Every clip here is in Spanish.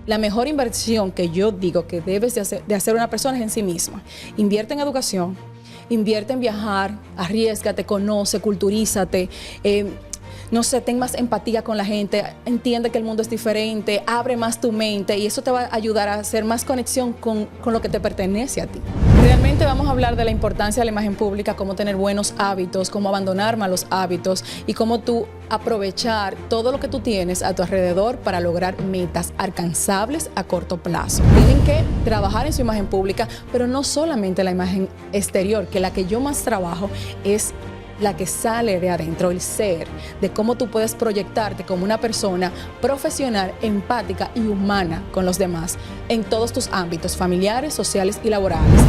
la mejor inversión que yo digo que debes de hacer una persona es en sí misma. Invierte en educación, invierte en viajar, arriésgate, conoce, culturízate, no sé, ten más empatía con la gente, entiende que el mundo es diferente, abre más tu mente y eso te va a ayudar a hacer más conexión con lo que te pertenece a ti. Realmente vamos a hablar de la importancia de la imagen pública, cómo tener buenos hábitos, cómo abandonar malos hábitos y cómo tú aprovechar todo lo que tú tienes a tu alrededor para lograr metas alcanzables a corto plazo. Tienen que trabajar en su imagen pública, pero no solamente la imagen exterior, que la que yo más trabajo es la que sale de adentro, el ser, de cómo tú puedes proyectarte como una persona profesional, empática y humana con los demás en todos tus ámbitos familiares, sociales y laborales.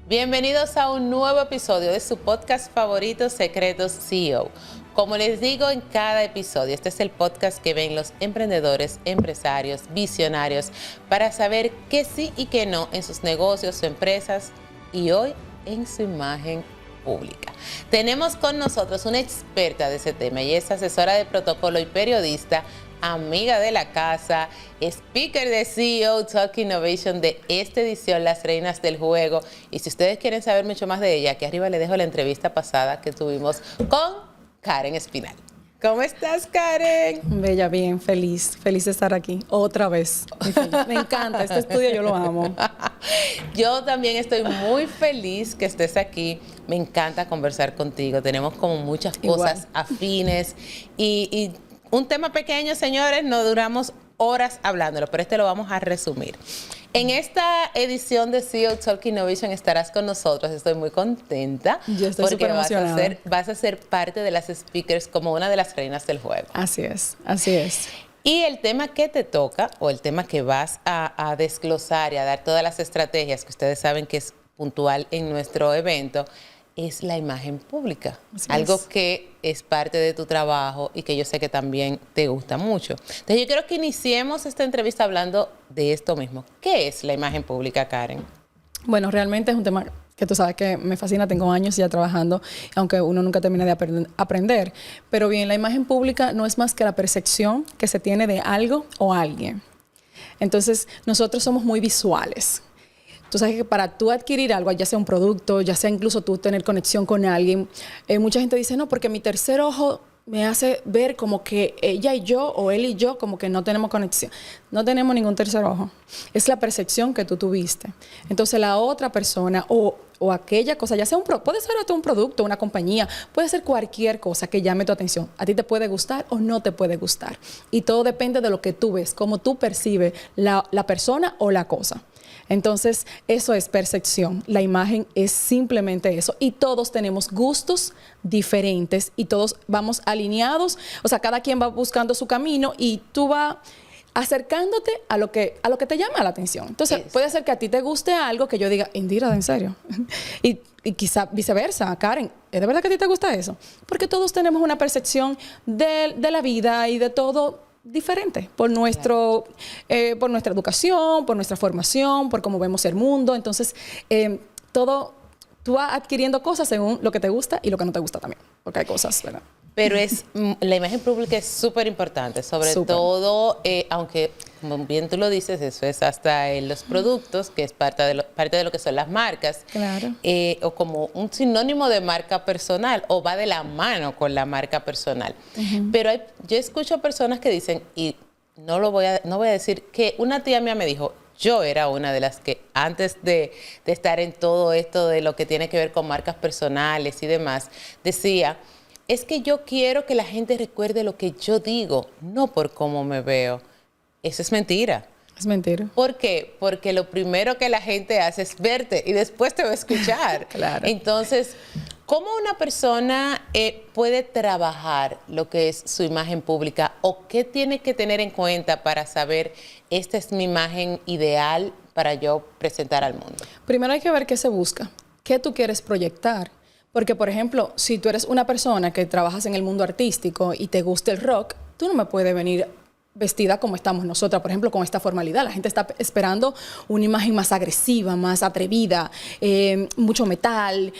Bienvenidos a un nuevo episodio de su podcast favorito, Secretos CEO. Como les digo en cada episodio, este es el podcast que ven los emprendedores, empresarios, visionarios para saber qué sí y qué no en sus negocios o empresas y hoy en su imagen pública. Tenemos con nosotros una experta de ese tema y es asesora de protocolo y periodista, amiga de la casa, speaker de CEO Talk Innovation de esta edición, Las Reinas del Juego. Y si ustedes quieren saber mucho más de ella, aquí arriba les dejo la entrevista pasada que tuvimos con Karen Espinal. ¿Cómo estás, Karen? Bella, bien, feliz de estar aquí otra vez. Me encanta, este estudio yo lo amo. Yo también estoy muy feliz que estés aquí. Me encanta conversar contigo. Tenemos como muchas cosas afines y un tema pequeño, señores, no duramos horas hablándolo, pero este lo vamos a resumir. En esta edición de CEO Talk Innovation estarás con nosotros. Estoy muy contenta. Yo estoy súper emocionada. Vas a ser parte de las speakers como una de las reinas del juego. Así es, así es. Y el tema que te toca, o el tema que vas a desglosar y a dar todas las estrategias que ustedes saben que es puntual en nuestro evento, es la imagen pública. Algo que es parte de tu trabajo y que yo sé que también te gusta mucho. Entonces yo quiero que iniciemos esta entrevista hablando de esto mismo. ¿Qué es la imagen pública, Karen? Bueno, realmente es un tema que tú sabes que me fascina, tengo años ya trabajando, aunque uno nunca termina de aprender. Pero bien, la imagen pública no es más que la percepción que se tiene de algo o alguien. Entonces, nosotros somos muy visuales. Tú sabes que para tú adquirir algo, ya sea un producto, ya sea incluso tú tener conexión con alguien, mucha gente dice, no, porque mi tercer ojo me hace ver como que ella y yo o él y yo como que no tenemos conexión. No tenemos ningún tercer ojo. Es la percepción que tú tuviste. Entonces la otra persona o aquella cosa, ya sea puede ser hasta un producto, una compañía, puede ser cualquier cosa que llame tu atención. A ti te puede gustar o no te puede gustar. Y todo depende de lo que tú ves, cómo tú percibes la persona o la cosa. Entonces, eso es percepción. La imagen es simplemente eso. Y todos tenemos gustos diferentes y todos vamos alineados. O sea, cada quien va buscando su camino y tú vas acercándote a lo que te llama la atención. Entonces, puede ser que a ti te guste algo que yo diga, Indira, ¿en serio? y quizá viceversa, Karen, ¿es de verdad que a ti te gusta eso? Porque todos tenemos una percepción de la vida y de todo diferente por nuestra educación, por nuestra formación, por cómo vemos el mundo. Entonces, tú vas adquiriendo cosas según lo que te gusta y lo que no te gusta también, porque hay cosas, ¿verdad? Pero la imagen pública es súper importante, sobre todo, aunque como bien tú lo dices, eso es hasta en los productos, que es parte de lo que son las marcas, claro. O como un sinónimo de marca personal, o va de la mano con la marca personal. Pero yo escucho personas que dicen, y no voy a decir, que una tía mía me dijo, yo era una de las que antes de estar en todo esto de lo que tiene que ver con marcas personales y demás, decía, es que yo quiero que la gente recuerde lo que yo digo, no por cómo me veo. Eso es mentira. Es mentira. ¿Por qué? Porque lo primero que la gente hace es verte y después te va a escuchar. Claro. Entonces, ¿cómo una persona puede trabajar lo que es su imagen pública o qué tiene que tener en cuenta para saber esta es mi imagen ideal para yo presentar al mundo? Primero hay que ver qué se busca, qué tú quieres proyectar. Porque, por ejemplo, si tú eres una persona que trabajas en el mundo artístico y te gusta el rock, tú no me puedes venir vestida como estamos nosotras, por ejemplo, con esta formalidad. La gente está esperando una imagen más agresiva, más atrevida, mucho metal,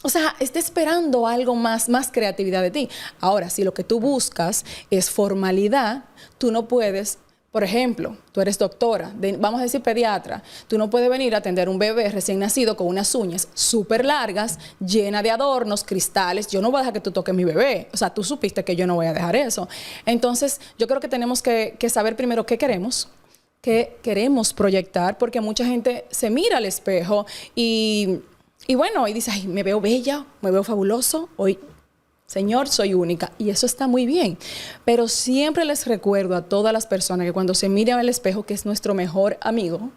o sea, está esperando algo más creatividad de ti. Ahora, si lo que tú buscas es formalidad, tú no puedes, por ejemplo, tú eres doctora, vamos a decir pediatra, tú no puedes venir a atender un bebé recién nacido con unas uñas súper largas, llenas de adornos, cristales. Yo no voy a dejar que tú toques mi bebé. O sea, tú supiste que yo no voy a dejar eso. Entonces, yo creo que tenemos que saber primero qué queremos proyectar, porque mucha gente se mira al espejo y bueno, y dice, ay, me veo bella, me veo fabuloso, hoy, Señor, soy única. Y eso está muy bien. Pero siempre les recuerdo a todas las personas que cuando se miran al espejo, que es nuestro mejor amigo,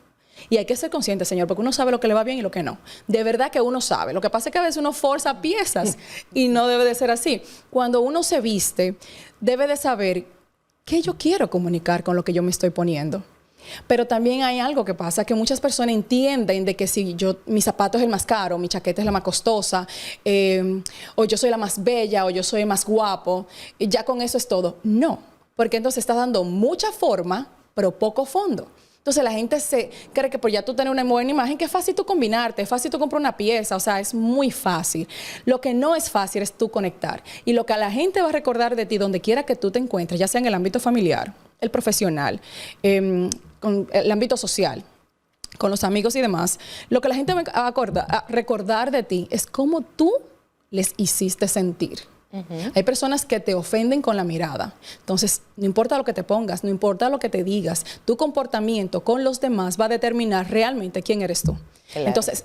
y hay que ser consciente, Señor, porque uno sabe lo que le va bien y lo que no. De verdad que uno sabe. Lo que pasa es que a veces uno forza piezas y no debe de ser así. Cuando uno se viste, debe de saber qué yo quiero comunicar con lo que yo me estoy poniendo. Pero también hay algo que pasa, que muchas personas entienden de que si mi zapato es el más caro, mi chaqueta es la más costosa, o yo soy la más bella, o yo soy el más guapo, y ya con eso es todo. No, porque entonces estás dando mucha forma, pero poco fondo. Entonces la gente se cree que por ya tú tener una buena imagen, que es fácil tú combinarte, es fácil tú comprar una pieza, o sea, es muy fácil. Lo que no es fácil es tú conectar. Y lo que la gente va a recordar de ti, donde quiera que tú te encuentres, ya sea en el ámbito familiar, el profesional, con el ámbito social, con los amigos y demás, lo que la gente va a recordar de ti es cómo tú les hiciste sentir. Hay personas que te ofenden con la mirada. Entonces, no importa lo que te pongas, no importa lo que te digas, tu comportamiento con los demás va a determinar realmente quién eres tú. Claro. Entonces,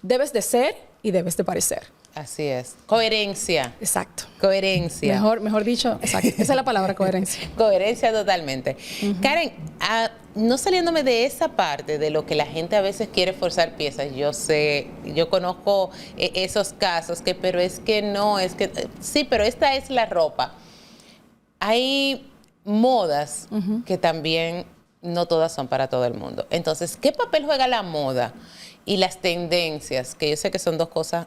debes de ser y debes de parecer. Así es. Coherencia. Exacto. Coherencia. Mejor dicho, exacto. Esa es la palabra, coherencia. Coherencia totalmente. Karen, no saliéndome de esa parte de lo que la gente a veces quiere forzar piezas, yo sé, yo conozco esos casos, pero es que no, es que sí, pero esta es la ropa. Hay modas que también no todas son para todo el mundo. Entonces, ¿qué papel juega la moda y las tendencias? Que yo sé que son dos cosas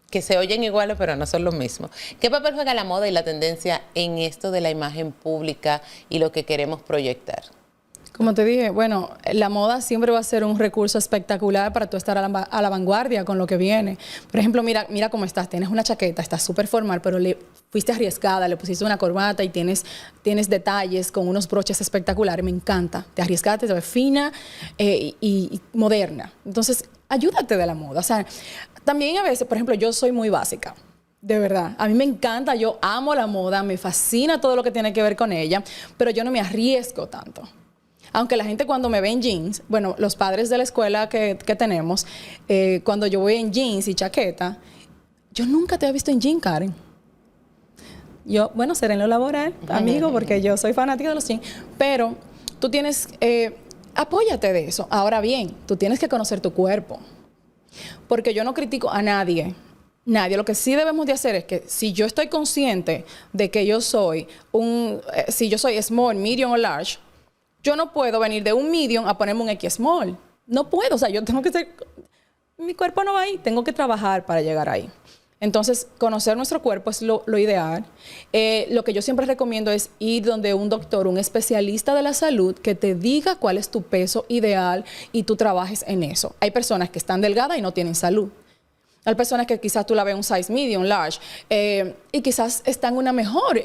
que se oyen iguales, pero no son lo mismo. ¿Qué papel juega la moda y la tendencia en esto de la imagen pública y lo que queremos proyectar? Como te dije, bueno, la moda siempre va a ser un recurso espectacular para tú estar a la vanguardia con lo que viene. Por ejemplo, mira cómo estás. Tienes una chaqueta, estás súper formal, pero le fuiste arriesgada, le pusiste una corbata y tienes detalles con unos broches espectaculares. Me encanta. Te arriesgaste, te ves fina y moderna. Entonces, ayúdate de la moda. O sea, también a veces, por ejemplo, yo soy muy básica. De verdad, a mí me encanta, yo amo la moda, me fascina todo lo que tiene que ver con ella, pero yo no me arriesgo tanto. Aunque la gente cuando me ve en jeans, bueno, los padres de la escuela que tenemos, cuando yo voy en jeans y chaqueta, yo nunca te he visto en jeans, Karen. Yo, bueno, seré en lo laboral, amigo, porque yo soy fanática de los jeans, pero tú tienes, apóyate de eso. Ahora bien, tú tienes que conocer tu cuerpo, porque yo no critico a nadie. Lo que sí debemos de hacer es que si yo estoy consciente de que yo soy si yo soy small, medium o large, yo no puedo venir de un medium a ponerme un X small. No puedo, o sea, yo tengo que ser, mi cuerpo no va ahí, tengo que trabajar para llegar ahí. Entonces, conocer nuestro cuerpo es lo ideal. Lo que yo siempre recomiendo es ir donde un doctor, un especialista de la salud, que te diga cuál es tu peso ideal y tú trabajes en eso. Hay personas que están delgadas y no tienen salud. Hay personas que quizás tú la ves un size medium, large, y quizás están una mejor.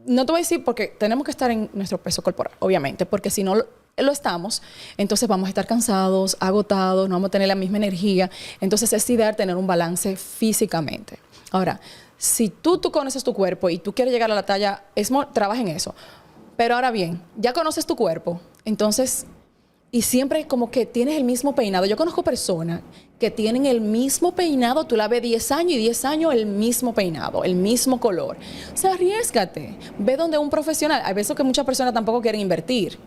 No te voy a decir porque tenemos que estar en nuestro peso corporal, obviamente, porque si no lo estamos, entonces vamos a estar cansados, agotados, no vamos a tener la misma energía. Entonces es ideal tener un balance físicamente. Ahora, si tú conoces tu cuerpo y tú quieres llegar a la talla small, trabaja en eso. Pero ahora bien, ya conoces tu cuerpo, entonces, y siempre como que tienes el mismo peinado. Yo conozco personas que tienen el mismo peinado, tú la ves 10 años y 10 años el mismo peinado, el mismo color. O sea, arriésgate, ve donde un profesional. Hay veces que muchas personas tampoco quieren invertir.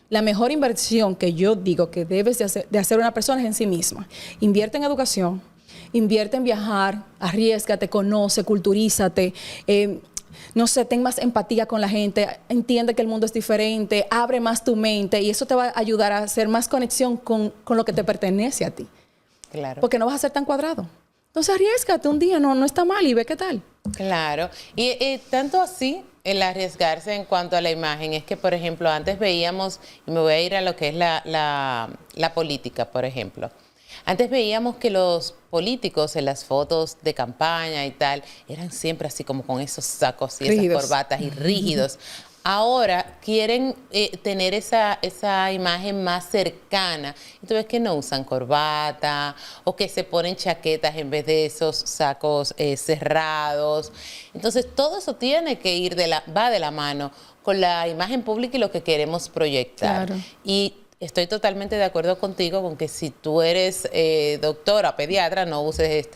La mejor inversión que yo digo que debes de hacer una persona es en sí misma. Invierte en educación, invierte en viajar, arriésgate, conoce, culturízate, no sé, ten más empatía con la gente, entiende que el mundo es diferente, abre más tu mente y eso te va a ayudar a hacer más conexión con lo que te pertenece a ti. Claro. Porque no vas a ser tan cuadrado. Entonces arriésgate un día, no está mal y ve qué tal. Claro. Y tanto así, el arriesgarse en cuanto a la imagen, es que, por ejemplo, antes veíamos, y me voy a ir a lo que es la política, por ejemplo. Antes veíamos que los políticos en las fotos de campaña y tal, eran siempre así como con esos sacos y Rígidos. esas corbatas y rígidos. Ahora quieren tener esa imagen más cercana. Y tú ves que no usan corbata o que se ponen chaquetas en vez de esos sacos cerrados. Entonces todo eso tiene que ir va de la mano con la imagen pública y lo que queremos proyectar. Claro. Y estoy totalmente de acuerdo contigo con que si tú eres doctora, pediatra, no uses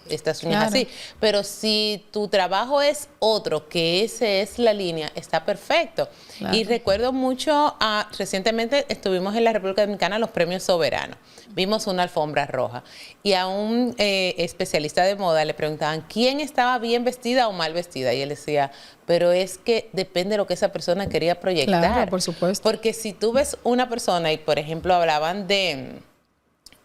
estas uñas así. Pero si tu trabajo es otro, que esa es la línea, está perfecto. Claro. Y recuerdo mucho, recientemente estuvimos en la República Dominicana los premios soberanos. Vimos una alfombra roja y a un especialista de moda le preguntaban quién estaba bien vestida o mal vestida. Y él decía, pero es que depende de lo que esa persona quería proyectar. Claro, por supuesto. Porque si tú ves una persona y, por ejemplo, hablaban de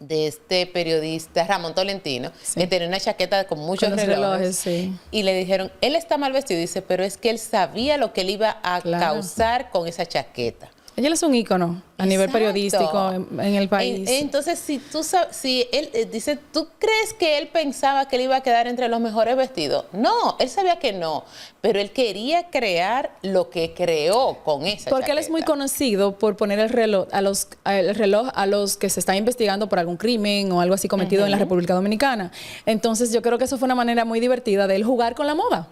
este periodista Ramón Tolentino, sí, que tenía una chaqueta con muchos relojes, sí, y le dijeron, él está mal vestido. Dice, pero es que él sabía lo que él iba a causar con esa chaqueta. Él es un ícono a nivel periodístico en el país. Entonces, si él dice, ¿tú crees que él pensaba que él iba a quedar entre los mejores vestidos? No, él sabía que no, pero él quería crear lo que creó con esa Porque chaqueta. Él es muy conocido por poner el reloj a los que se están investigando por algún crimen o algo así cometido en la República Dominicana. Entonces, yo creo que eso fue una manera muy divertida de él jugar con la moda.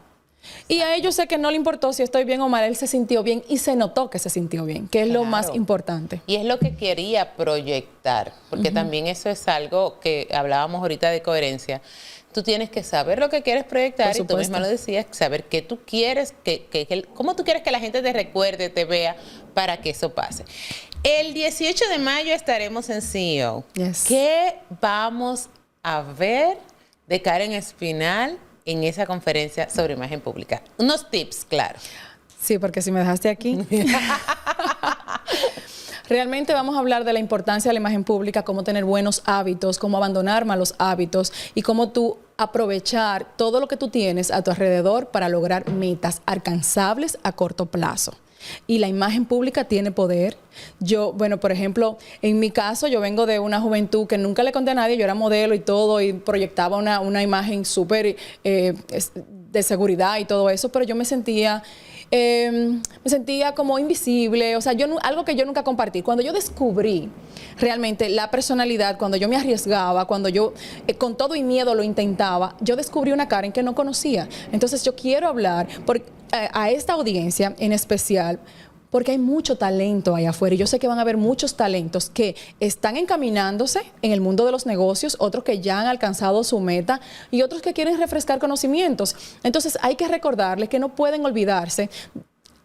Y a ellos sé que no le importó si estoy bien o mal, él se sintió bien y se notó que se sintió bien, que es lo más importante. Y es lo que quería proyectar, porque también eso es algo que hablábamos ahorita de coherencia. Tú tienes que saber lo que quieres proyectar y tú misma lo decías, saber qué tú quieres, cómo tú quieres que la gente te recuerde, te vea, para que eso pase. El 18 de mayo estaremos en CEO. Yes. ¿Qué vamos a ver de Karen Espinal en esa conferencia sobre imagen pública? Unos tips, claro. Sí, porque si me dejaste aquí. Realmente vamos a hablar de la importancia de la imagen pública, cómo tener buenos hábitos, cómo abandonar malos hábitos y cómo tú aprovechar todo lo que tú tienes a tu alrededor para lograr metas alcanzables a corto plazo. Y la imagen pública tiene poder. Yo, bueno, por ejemplo, en mi caso, yo vengo de una juventud que nunca le conté a nadie, yo era modelo y todo, y proyectaba una imagen súper de seguridad y todo eso, pero yo me sentía como invisible, o sea, algo que yo nunca compartí. Cuando yo descubrí realmente la personalidad, cuando yo me arriesgaba, cuando yo con todo y miedo lo intentaba, yo descubrí una Karen que no conocía. Entonces yo quiero hablar a esta audiencia en especial, porque hay mucho talento allá afuera y yo sé que van a haber muchos talentos que están encaminándose en el mundo de los negocios, otros que ya han alcanzado su meta y otros que quieren refrescar conocimientos. Entonces hay que recordarles que no pueden olvidarse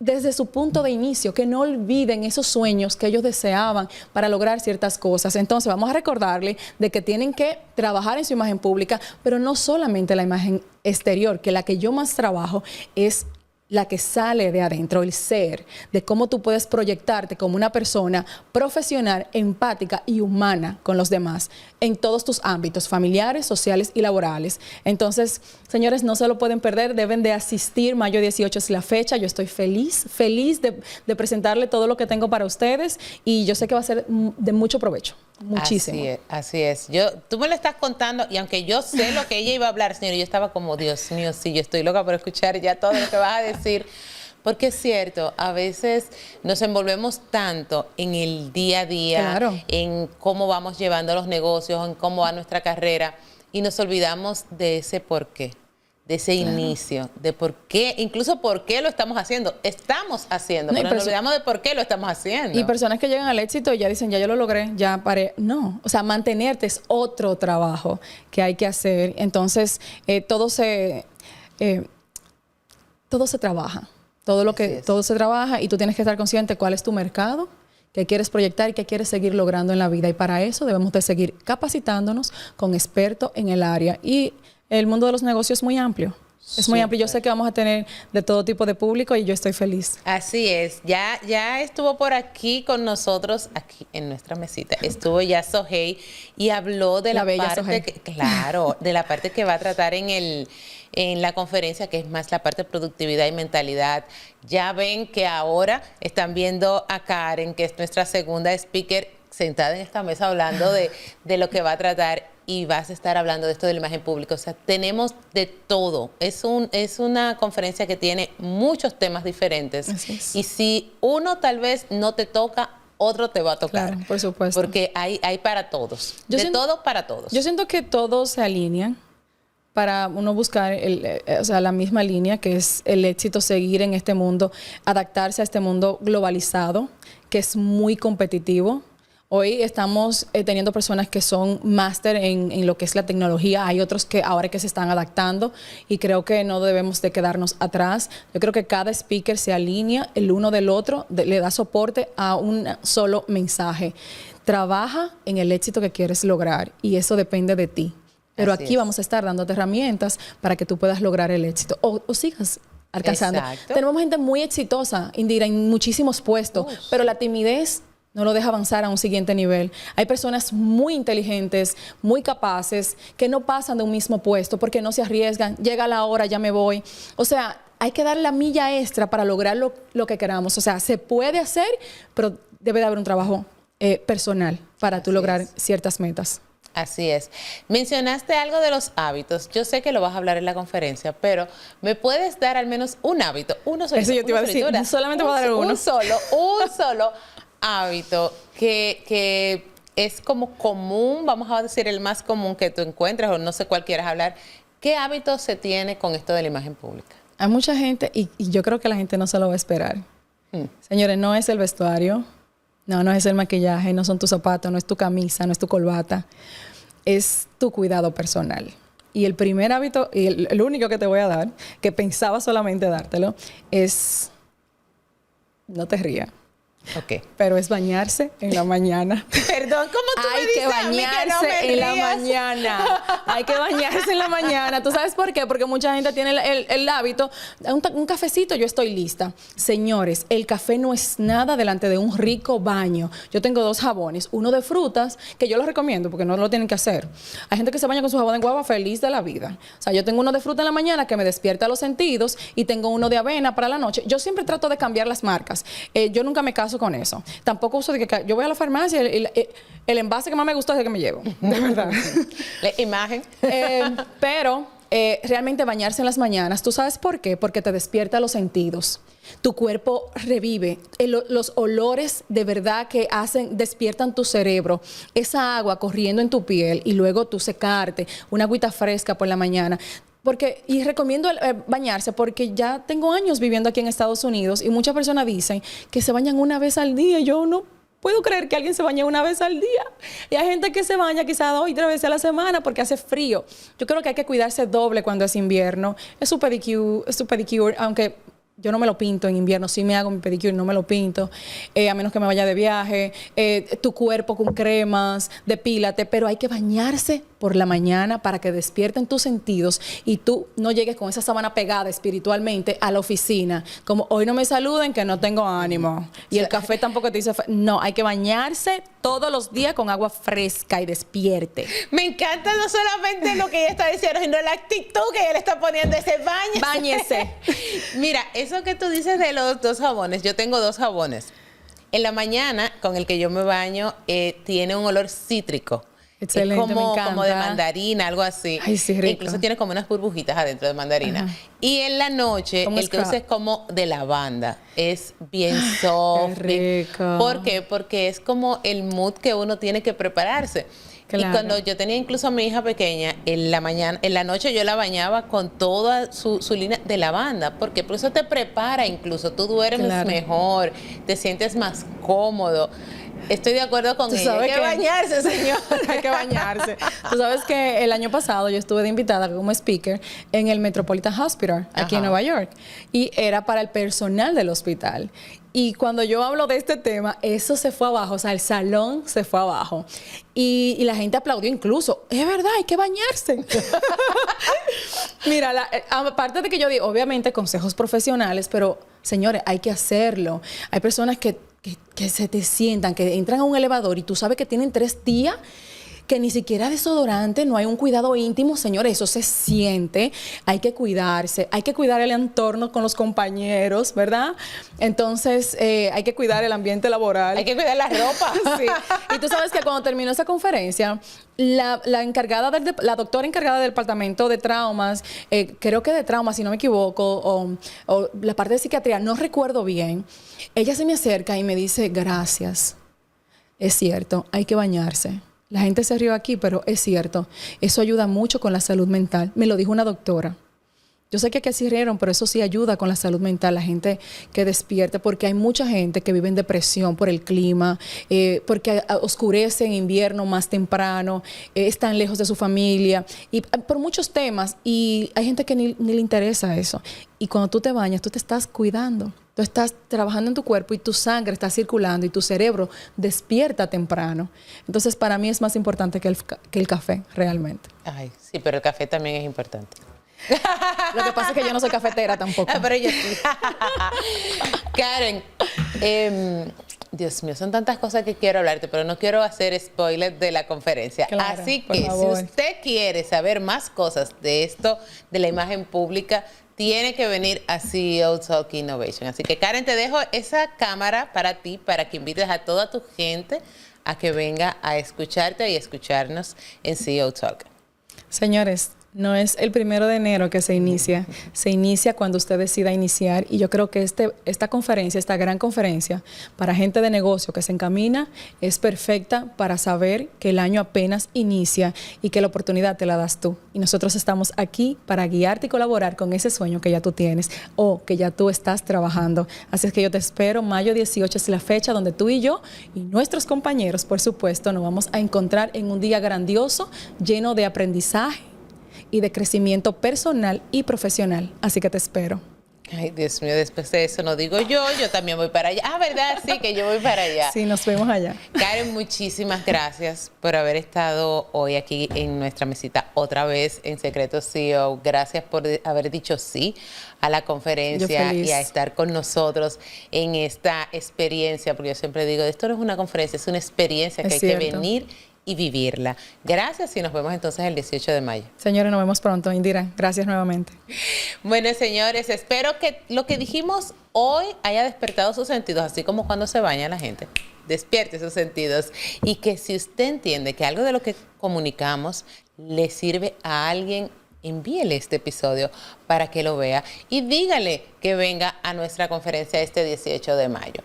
desde su punto de inicio, que no olviden esos sueños que ellos deseaban para lograr ciertas cosas. Entonces vamos a recordarles de que tienen que trabajar en su imagen pública, pero no solamente la imagen exterior, que la que yo más trabajo es la que sale de adentro, el ser, de cómo tú puedes proyectarte como una persona profesional, empática y humana con los demás en todos tus ámbitos, familiares, sociales y laborales. Entonces, señores, no se lo pueden perder, deben de asistir. Mayo 18 es la fecha. Yo estoy feliz de presentarle todo lo que tengo para ustedes y yo sé que va a ser de mucho provecho. Muchísimo. Así es. Tú me lo estás contando y aunque yo sé lo que ella iba a hablar, señor, yo estaba como, Dios mío, sí, yo estoy loca por escuchar ya todo lo que vas a decir. Porque es cierto, a veces nos envolvemos tanto en el día a día, claro, en cómo vamos llevando los negocios, en cómo va nuestra carrera y nos olvidamos de ese porqué. De ese inicio, de por qué, incluso por qué lo estamos haciendo. Estamos haciendo, pero nos olvidamos de por qué lo estamos haciendo. Y personas que llegan al éxito y ya dicen, ya yo lo logré, ya paré. No, o sea, mantenerte es otro trabajo que hay que hacer. Entonces, todo se trabaja. Todo se trabaja y tú tienes que estar consciente cuál es tu mercado, qué quieres proyectar y qué quieres seguir logrando en la vida. Y para eso debemos de seguir capacitándonos con expertos en el área. Y el mundo de los negocios es muy amplio. Es muy amplio. Yo sé que vamos a tener de todo tipo de público y yo estoy feliz. Así es. Ya estuvo por aquí con nosotros, aquí en nuestra mesita. Estuvo ya Sohey y habló de la parte claro, de la parte que va a tratar en la conferencia, que es más la parte de productividad y mentalidad. Ya ven que ahora están viendo a Karen, que es nuestra segunda speaker, sentada en esta mesa hablando de lo que va a tratar, y vas a estar hablando de esto de la imagen pública. O sea, tenemos de todo. Es una conferencia que tiene muchos temas diferentes. Y si uno tal vez no te toca, otro te va a tocar. Claro, por supuesto. Porque hay para todos. Todo para todos. Yo siento que todos se alinean para uno buscar la misma línea, que es el éxito, seguir en este mundo, adaptarse a este mundo globalizado, que es muy competitivo. Hoy estamos teniendo personas que son máster en lo que es la tecnología. Hay otros que ahora que se están adaptando y creo que no debemos de quedarnos atrás. Yo creo que cada speaker se alinea el uno del otro, le da soporte a un solo mensaje. Trabaja en el éxito que quieres lograr y eso depende de ti. Pero aquí vamos a estar dándote herramientas para que tú puedas lograr el éxito o sigas alcanzando. Exacto. Tenemos gente muy exitosa, Indira, en muchísimos puestos, pero la timidez no lo deja avanzar a un siguiente nivel. Hay personas muy inteligentes, muy capaces, que no pasan de un mismo puesto porque no se arriesgan. Llega la hora, ya me voy. O sea, hay que dar la milla extra para lograr lo que queramos. O sea, se puede hacer, pero debe de haber un trabajo personal para tú lograr ciertas metas. Así es. Mencionaste algo de los hábitos. Yo sé que lo vas a hablar en la conferencia, pero ¿me puedes dar al menos un hábito? Uno solo. Eso yo te iba a decir. Solamente voy a dar uno. Un solo hábito que es como común, vamos a decir el más común que tú encuentres, o no sé cuál quieras hablar. ¿Qué hábito se tiene con esto de la imagen pública? Hay mucha gente, y yo creo que la gente no se lo va a esperar. Señores, no es el vestuario, no es el maquillaje, no son tus zapatos, no es tu camisa, no es tu corbata. Es tu cuidado personal. Y el primer hábito, y el único que te voy a dar, que pensaba solamente dártelo, es no te rías. Okay. Pero es bañarse en la mañana. Perdón, ¿cómo tú me dices? Hay que bañarse en la mañana. Hay que bañarse en la mañana. ¿Tú sabes por qué? Porque mucha gente tiene el hábito, un cafecito, yo estoy lista. Señores, el café no es nada delante de un rico baño. Yo tengo 2 jabones, uno de frutas, que yo los recomiendo porque no lo tienen que hacer. Hay gente que se baña con su jabón de guava feliz de la vida. O sea, yo tengo uno de fruta en la mañana que me despierta los sentidos y tengo uno de avena para la noche. Yo siempre trato de cambiar las marcas. Yo nunca me caso con eso. Tampoco uso de que yo voy a la farmacia y el envase que más me gusta es el que me llevo. De verdad. La imagen. Pero realmente bañarse en las mañanas, ¿tú sabes por qué? Porque te despierta los sentidos. Tu cuerpo revive. Los olores de verdad que despiertan tu cerebro. Esa agua corriendo en tu piel y luego tú secarte, una agüita fresca por la mañana. Y recomiendo bañarse porque ya tengo años viviendo aquí en Estados Unidos y muchas personas dicen que se bañan una vez al día. Yo no puedo creer que alguien se bañe una vez al día. Y hay gente que se baña quizás 2 y 3 veces a la semana porque hace frío. Yo creo que hay que cuidarse doble cuando es invierno. Es su pedicure, aunque yo no me lo pinto en invierno, sí me hago mi pedicure, no me lo pinto, a menos que me vaya de viaje, tu cuerpo con cremas, depílate, pero hay que bañarse por la mañana para que despierten tus sentidos y tú no llegues con esa sábana pegada espiritualmente a la oficina, como hoy no me saluden que no tengo ánimo, y el café tampoco te dice, no, hay que bañarse todos los días con agua fresca y despierte. Me encanta no solamente lo que ella está diciendo, sino la actitud que ella le está poniendo, ese baño. Báñese. Mira, eso que tú dices de los 2 jabones, yo tengo 2 jabones. En la mañana, con el que yo me baño, tiene un olor cítrico. Excelente, es como de mandarina, algo así. Ay, sí, rico. Incluso tiene como unas burbujitas adentro de mandarina. Ajá. Y en la noche, el que uso es como de lavanda. Es bien soft. Qué rico. ¿Por qué? Porque es como el mood que uno tiene que prepararse. Claro. Y cuando yo tenía incluso a mi hija pequeña, en la noche yo la bañaba con toda su línea de lavanda, porque por eso te prepara incluso, tú duermes mejor, te sientes más cómodo. Estoy de acuerdo con ella. Hay que bañarse, señor. Hay que bañarse. Tú sabes que el año pasado yo estuve de invitada como speaker en el Metropolitan Hospital, aquí en Nueva York. Y era para el personal del hospital. Y cuando yo hablo de este tema, eso se fue abajo, o sea, el salón se fue abajo. Y la gente aplaudió incluso. Es verdad, hay que bañarse. Mira, aparte de que yo digo, obviamente, consejos profesionales, pero, señores, hay que hacerlo. Hay personas que se te sientan, que entran a un elevador y tú sabes que tienen 3 días que ni siquiera desodorante, no hay un cuidado íntimo, señores, eso se siente, hay que cuidarse, hay que cuidar el entorno con los compañeros, ¿verdad? Entonces, hay que cuidar el ambiente laboral. Hay que cuidar la ropa. Sí. Y tú sabes que cuando terminó esa conferencia, la doctora encargada del departamento de traumas, creo que de traumas, si no me equivoco, o la parte de psiquiatría, no recuerdo bien, ella se me acerca y me dice, gracias, es cierto, hay que bañarse. La gente se rió aquí, pero es cierto. Eso ayuda mucho con la salud mental. Me lo dijo una doctora. Yo sé que aquí se rieron, pero eso sí ayuda con la salud mental, la gente que despierte, porque hay mucha gente que vive en depresión por el clima, porque oscurece en invierno más temprano, están lejos de su familia, y por muchos temas, y hay gente que ni le interesa eso. Y cuando tú te bañas, tú te estás cuidando. Tú estás trabajando en tu cuerpo y tu sangre está circulando y tu cerebro despierta temprano. Entonces, para mí es más importante que el café, realmente. Ay, sí, pero el café también es importante. Lo que pasa es que yo no soy cafetera tampoco. Pero yo sí. Karen, Dios mío, son tantas cosas que quiero hablarte, pero no quiero hacer spoilers de la conferencia. Claro, así que si usted quiere saber más cosas de esto, de la imagen pública, tiene que venir a CEO Talk Innovation. Así que, Karen, te dejo esa cámara para ti, para que invites a toda tu gente a que venga a escucharte y escucharnos en CEO Talk. Señores, no es el 1 de enero que se inicia cuando usted decida iniciar, y yo creo que esta conferencia, esta gran conferencia para gente de negocio que se encamina, es perfecta para saber que el año apenas inicia y que la oportunidad te la das tú. Y nosotros estamos aquí para guiarte y colaborar con ese sueño que ya tú tienes o que ya tú estás trabajando. Así es que yo te espero, mayo 18 es la fecha donde tú y yo y nuestros compañeros, por supuesto, nos vamos a encontrar en un día grandioso, lleno de aprendizaje y de crecimiento personal y profesional. Así que te espero. Ay, Dios mío, después de eso no digo yo también voy para allá. Ah, ¿verdad? Sí, que yo voy para allá. Sí, nos vemos allá. Karen, muchísimas gracias por haber estado hoy aquí en nuestra mesita otra vez en Secretos CEO. Gracias por haber dicho sí a la conferencia y a estar con nosotros en esta experiencia, porque yo siempre digo, esto no es una conferencia, es una experiencia que hay que venir y vivirla. Gracias y nos vemos entonces el 18 de mayo. Señores, nos vemos pronto. Indira, gracias nuevamente. Bueno, señores, espero que lo que dijimos hoy haya despertado sus sentidos, así como cuando se baña la gente. Despierte sus sentidos y que si usted entiende que algo de lo que comunicamos le sirve a alguien, envíele este episodio para que lo vea y dígale que venga a nuestra conferencia este 18 de mayo.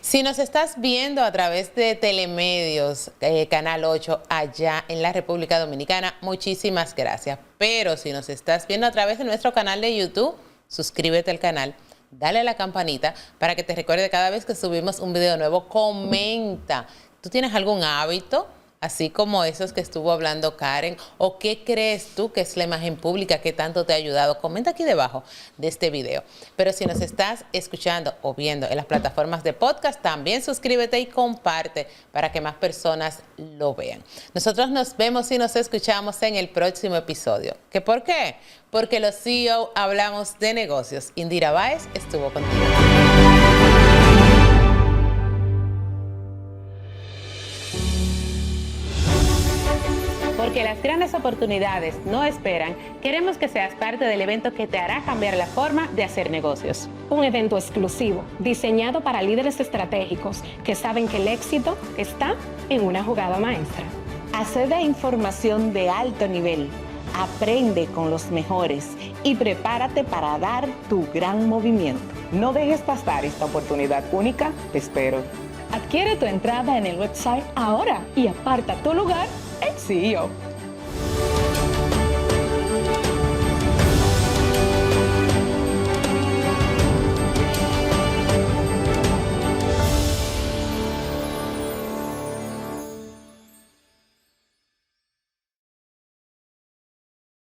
Si nos estás viendo a través de Telemedios, Canal 8, allá en la República Dominicana, muchísimas gracias. Pero si nos estás viendo a través de nuestro canal de YouTube, suscríbete al canal, dale a la campanita para que te recuerde cada vez que subimos un video nuevo. Comenta. ¿Tú tienes algún hábito así como esos que estuvo hablando Karen? ¿O qué crees tú que es la imagen pública que tanto te ha ayudado? Comenta aquí debajo de este video. Pero si nos estás escuchando o viendo en las plataformas de podcast, también suscríbete y comparte para que más personas lo vean. Nosotros nos vemos y nos escuchamos en el próximo episodio. ¿Qué por qué? Porque los CEO hablamos de negocios. Indira Báez estuvo contigo. Porque las grandes oportunidades no esperan, queremos que seas parte del evento que te hará cambiar la forma de hacer negocios. Un evento exclusivo, diseñado para líderes estratégicos que saben que el éxito está en una jugada maestra. Accede a información de alto nivel, aprende con los mejores y prepárate para dar tu gran movimiento. No dejes pasar esta oportunidad única, te espero. Adquiere tu entrada en el website ahora y aparta tu lugar en CEO.